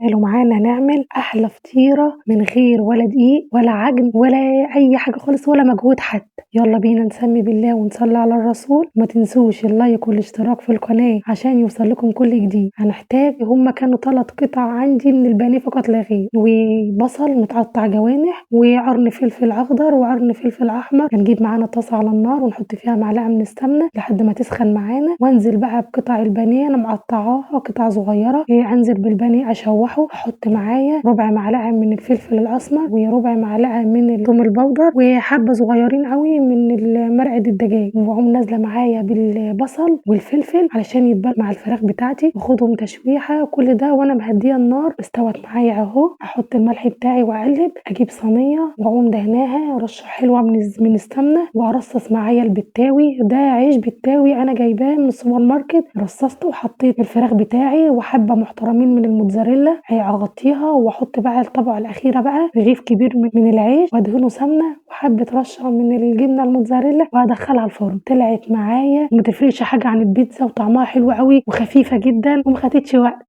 تعالوا معانا نعمل أحلى فطيرة من غير ولا دقيق ولا عجن ولا أي حاجة خالص ولا مجهود حتى. يلا بينا نسمي بالله ونصلي على الرسول. ما تنسوش اللايك والاشتراك في القناة عشان يوصل لكم كل جديد. هنحتاج هما كانوا 3 قطع عندي من البانيه فقط لا غير، وبصل متقطع جوانح، وقرن فلفل أخضر وقرن فلفل أحمر. هنجيب معانا طاسة على النار ونحط فيها معلقة من السمنة لحد ما تسخن معانا، وانزل بقى بقطع البانيه أنا مقطعاها قطع صغيرة. انزل بالبانيه أشوحه، احط معايا ربع معلقه من الفلفل الاسمر وربع معلقه من الثوم البودر وحبه صغيرين قوي من مرقه الدجاج، واقوم نازله معايا بالبصل والفلفل علشان يتبل مع الفراخ بتاعتي، واخدهم تشويحه. كل ده وانا مهديه النار. استوت معايا اهو. احط الملح بتاعي واقلب، اجيب صينيه واقوم دهناها رشه حلوه من السمنه، وارصص معايا البتاوي. ده عيش بتاوي انا جايباه من السوبر ماركت، رصصته وحطيت الفراخ بتاعي وحبه محترمين من الموتزاريلا. هغطيها واحط بقى الطبقه الاخيره بقى رغيف كبير من العيش، وادهنه سمنه وحبه رشه من الجبنه الموتزاريلا، وهدخلها الفرن. طلعت معايا وما تفرقش حاجه عن البيتزا، وطعمها حلو قوي وخفيفه جدا وما خدتش وقت.